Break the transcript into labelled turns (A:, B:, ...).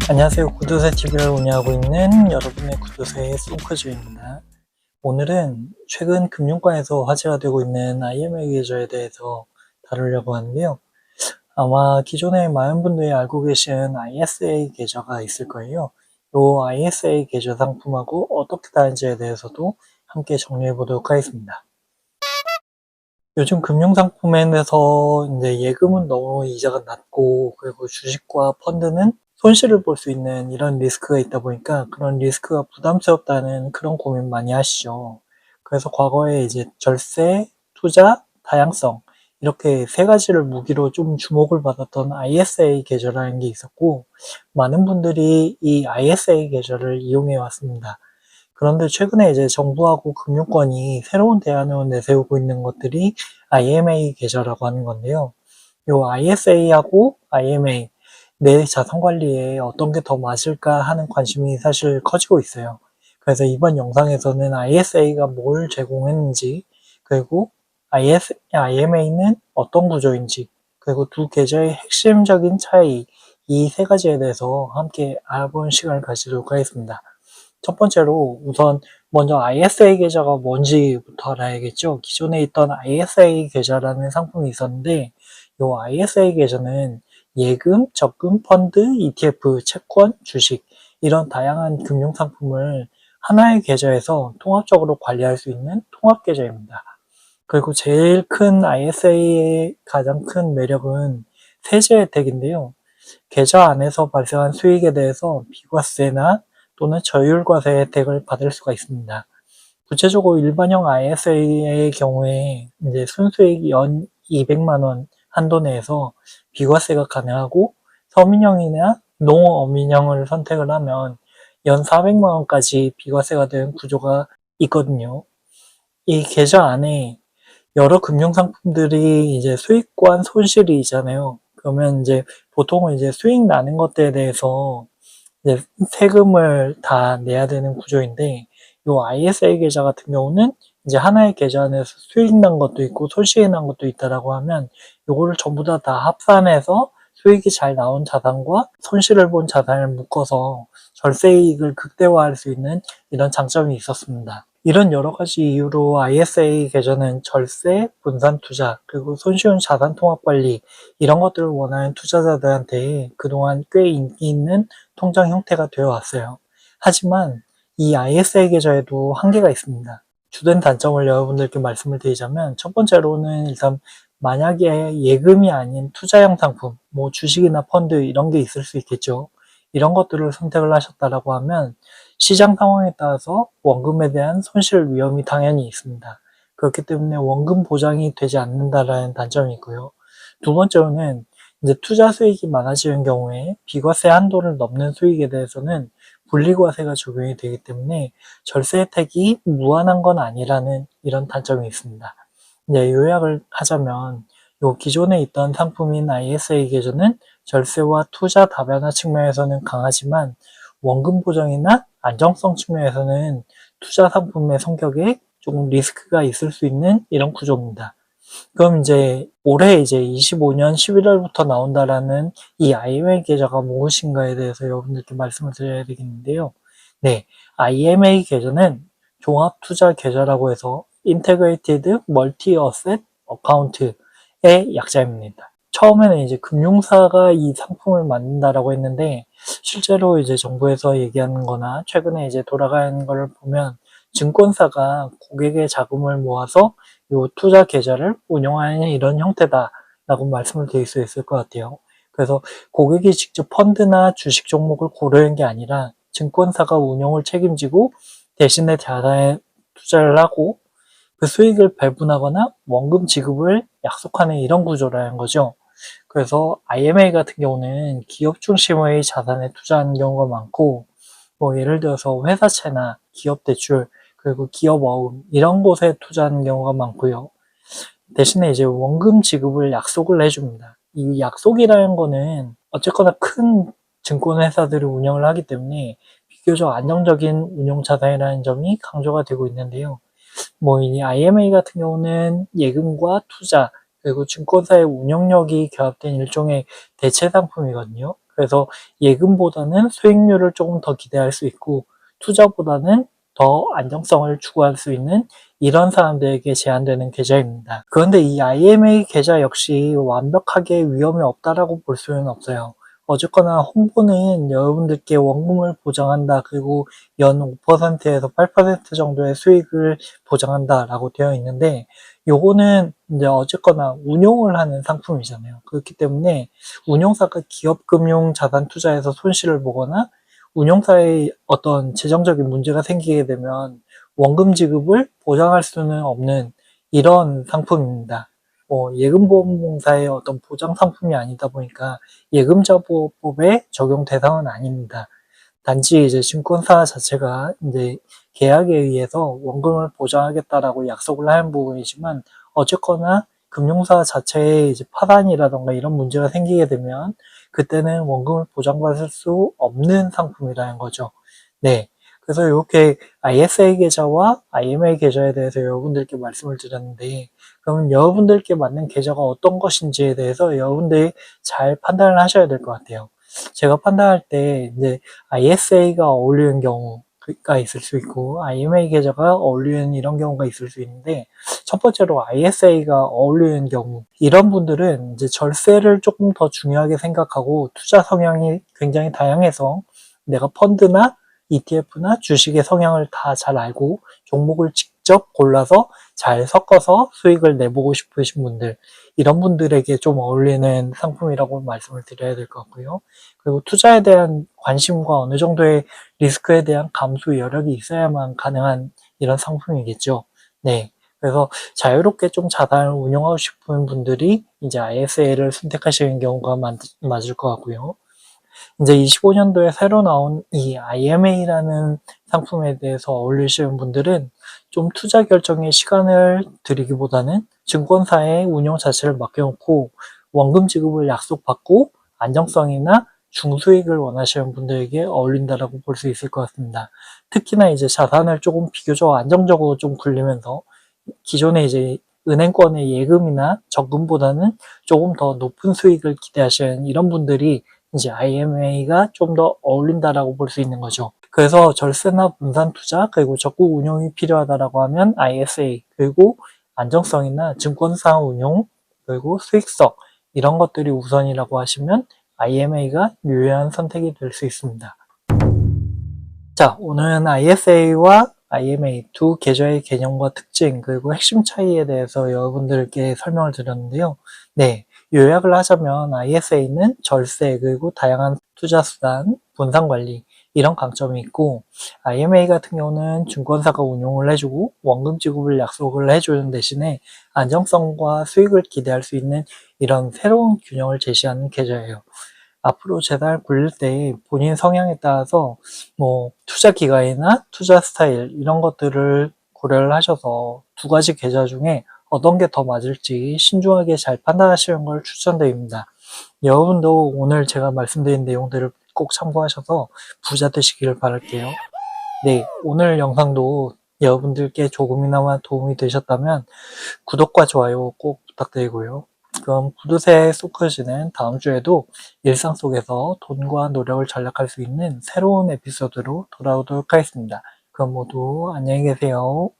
A: 안녕하세요. 구두쇠 TV를 운영하고 있는 여러분의 구두쇠의 송크주입니다. 오늘은 최근 금융권에서 화제가 되고 있는 IMA 계좌에 대해서 다루려고 하는데요. 아마 기존에 많은 분들이 알고 계신 ISA 계좌가 있을 거예요. 이 ISA 계좌 상품하고 어떻게 다른지에 대해서도 함께 정리해 보도록 하겠습니다. 요즘 금융상품에서 이제 예금은 너무 이자가 낮고, 그리고 주식과 펀드는 손실을 볼 수 있는 이런 리스크가 있다 보니까 그런 리스크가 부담스럽다는 그런 고민 많이 하시죠. 그래서 과거에 이제 절세, 투자, 다양성 이렇게 세 가지를 무기로 좀 주목을 받았던 ISA 계좌라는 게 있었고, 많은 분들이 이 ISA 계좌를 이용해 왔습니다. 그런데 최근에 이제 정부하고 금융권이 새로운 대안을 내세우고 있는 것들이 IMA 계좌라고 하는 건데요. 요 ISA하고 IMA, 내 자산 관리에 어떤 게 더 맞을까 하는 관심이 사실 커지고 있어요. 그래서 이번 영상에서는 ISA가 뭘 제공했는지, 그리고 IMA는 어떤 구조인지, 그리고 두 계좌의 핵심적인 차이, 이 세 가지에 대해서 함께 알아보는 시간을 가지도록 하겠습니다. 첫 번째로 우선 먼저 ISA 계좌가 뭔지부터 알아야겠죠. 기존에 있던 ISA 계좌라는 상품이 있었는데, 이 ISA 계좌는 예금, 적금, 펀드, ETF, 채권, 주식 이런 다양한 금융 상품을 하나의 계좌에서 통합적으로 관리할 수 있는 통합 계좌입니다. 그리고 제일 큰 ISA의 가장 큰 매력은 세제 혜택인데요. 계좌 안에서 발생한 수익에 대해서 비과세나 또는 저율과세 혜택을 받을 수가 있습니다. 구체적으로 일반형 ISA의 경우에 이제 순수익 연 200만 원 한도 내에서 비과세가 가능하고, 서민형이나 농어민형을 선택을 하면 연 400만 원까지 비과세가 되는 구조가 있거든요. 이 계좌 안에 여러 금융상품들이 이제 수익과 손실이 있잖아요. 그러면 이제 보통은 이제 수익 나는 것들에 대해서 이제 세금을 다 내야 되는 구조인데, 요 ISA 계좌 같은 경우는 이제 하나의 계좌 안에서 수익 난 것도 있고 손실이 난 것도 있다라고 하면 요거를 전부 다 합산해서 수익이 잘 나온 자산과 손실을 본 자산을 묶어서 절세이익을 극대화할 수 있는 이런 장점이 있었습니다. 이런 여러 가지 이유로 ISA 계좌는 절세, 분산 투자, 그리고 손쉬운 자산 통합 관리 이런 것들을 원하는 투자자들한테 그동안 꽤 인기 있는 통장 형태가 되어 왔어요. 하지만 이 ISA 계좌에도 한계가 있습니다. 주된 단점을 여러분들께 말씀을 드리자면, 첫 번째로는 일단 만약에 예금이 아닌 투자형 상품, 뭐 주식이나 펀드 이런 게 있을 수 있겠죠. 이런 것들을 선택을 하셨다라고 하면 시장 상황에 따라서 원금에 대한 손실 위험이 당연히 있습니다. 그렇기 때문에 원금 보장이 되지 않는다라는 단점이 있고요. 두 번째로는 이제 투자 수익이 많아지는 경우에 비과세 한도를 넘는 수익에 대해서는 분리과세가 적용이 되기 때문에 절세 혜택이 무한한 건 아니라는 이런 단점이 있습니다. 이제 요약을 하자면, 요 기존에 있던 상품인 ISA 계좌는 절세와 투자 다변화 측면에서는 강하지만 원금 보장이나 안정성 측면에서는 투자 상품의 성격에 조금 리스크가 있을 수 있는 이런 구조입니다. 그럼 이제 올해 이제 25년 11월부터 나온다라는 이 IMA 계좌가 무엇인가에 대해서 여러분들께 말씀을 드려야 되겠는데요. 네, IMA 계좌는 종합 투자 계좌라고 해서 Integrated Multi-Asset Account의 약자입니다. 처음에는 이제 금융사가 이 상품을 만든다라고 했는데, 실제로 이제 정부에서 얘기하는 거나 최근에 이제 돌아가는 걸 보면 증권사가 고객의 자금을 모아서 요 투자 계좌를 운영하는 이런 형태다라고 말씀을 드릴 수 있을 것 같아요. 그래서 고객이 직접 펀드나 주식 종목을 고르는 게 아니라 증권사가 운영을 책임지고 대신에 자산에 투자를 하고 그 수익을 배분하거나 원금 지급을 약속하는 이런 구조라는 거죠. 그래서 IMA 같은 경우는 기업 중심의 자산에 투자하는 경우가 많고, 뭐 예를 들어서 회사채나 기업 대출, 그리고 기업 어음 이런 곳에 투자하는 경우가 많고요. 대신에 이제 원금 지급을 약속을 해줍니다. 이 약속이라는 거는 어쨌거나 큰 증권 회사들이 운영을 하기 때문에 비교적 안정적인 운용 자산이라는 점이 강조가 되고 있는데요. 뭐 이 IMA 같은 경우는 예금과 투자, 그리고 증권사의 운영력이 결합된 일종의 대체 상품이거든요. 그래서 예금보다는 수익률을 조금 더 기대할 수 있고 투자보다는 더 안정성을 추구할 수 있는 이런 사람들에게 제한되는 계좌입니다. 그런데 이 IMA 계좌 역시 완벽하게 위험이 없다라고 볼 수는 없어요. 어쨌거나 홍보는 여러분들께 원금을 보장한다, 그리고 연 5%에서 8% 정도의 수익을 보장한다라고 되어 있는데, 요거는 이제 어쨌거나 운용을 하는 상품이잖아요. 그렇기 때문에 운용사가 기업금융 자산 투자에서 손실을 보거나 운용사의 어떤 재정적인 문제가 생기게 되면 원금 지급을 보장할 수는 없는 이런 상품입니다. 예금보험공사의 어떤 보장 상품이 아니다 보니까 예금자보호법의 적용 대상은 아닙니다. 단지 이제 증권사 자체가 이제 계약에 의해서 원금을 보장하겠다라고 약속을 하는 부분이지만, 어쨌거나 금융사 자체의 이제 파산이라던가 이런 문제가 생기게 되면 그때는 원금을 보장받을 수 없는 상품이라는 거죠. 네. 그래서 이렇게 ISA 계좌와 IMA 계좌에 대해서 여러분들께 말씀을 드렸는데, 그러면 여러분들께 맞는 계좌가 어떤 것인지에 대해서 여러분들이 잘 판단을 하셔야 될 것 같아요. 제가 판단할 때 이제 ISA가 어울리는 경우가 있을 수 있고 IMA 계좌가 어울리는 이런 경우가 있을 수 있는데, 첫 번째로 ISA가 어울리는 경우, 이런 분들은 이제 절세를 조금 더 중요하게 생각하고 투자 성향이 굉장히 다양해서 내가 펀드나 ETF나 주식의 성향을 다 잘 알고 종목을 직접 골라서 잘 섞어서 수익을 내보고 싶으신 분들, 이런 분들에게 좀 어울리는 상품이라고 말씀을 드려야 될 것 같고요. 그리고 투자에 대한 관심과 어느 정도의 리스크에 대한 감수 여력이 있어야만 가능한 이런 상품이겠죠. 네. 그래서 자유롭게 좀 자산을 운용하고 싶은 분들이 이제 ISA를 선택하시는 경우가 맞을 것 같고요. 이제 25년도에 새로 나온 이 IMA라는 상품에 대해서 어울리시는 분들은 좀 투자 결정에 시간을 들이기보다는 증권사의 운영 자체를 맡겨놓고 원금 지급을 약속받고 안정성이나 중수익을 원하시는 분들에게 어울린다라고 볼 수 있을 것 같습니다. 특히나 이제 자산을 조금 비교적 안정적으로 좀 굴리면서 기존에 이제 은행권의 예금이나 적금보다는 조금 더 높은 수익을 기대하시는 이런 분들이 이제 IMA가 좀 더 어울린다라고 볼 수 있는 거죠. 그래서 절세나 분산 투자, 그리고 적극 운용이 필요하다라고 하면 ISA, 그리고 안정성이나 증권사 운용, 그리고 수익성, 이런 것들이 우선이라고 하시면 IMA가 유효한 선택이 될 수 있습니다. 자, 오늘은 ISA와 IMA 두 계좌의 개념과 특징, 그리고 핵심 차이에 대해서 여러분들께 설명을 드렸는데요. 네, 요약을 하자면 ISA는 절세, 그리고 다양한 투자 수단, 분산 관리, 이런 강점이 있고, IMA 같은 경우는 증권사가 운용을 해주고 원금 지급을 약속을 해주는 대신에 안정성과 수익을 기대할 수 있는 이런 새로운 균형을 제시하는 계좌예요. 앞으로 재단을 굴릴 때 본인 성향에 따라서 투자 기간이나 투자 스타일, 이런 것들을 고려를 하셔서 두 가지 계좌 중에 어떤 게 더 맞을지 신중하게 잘 판단하시는 걸 추천드립니다. 여러분도 오늘 제가 말씀드린 내용들을 꼭 참고하셔서 부자 되시기를 바랄게요. 네, 오늘 영상도 여러분들께 조금이나마 도움이 되셨다면 구독과 좋아요 꼭 부탁드리고요. 그럼 구두쇠 소크지는 다음 주에도 일상 속에서 돈과 노력을 전략할 수 있는 새로운 에피소드로 돌아오도록 하겠습니다. 그럼 모두 안녕히 계세요.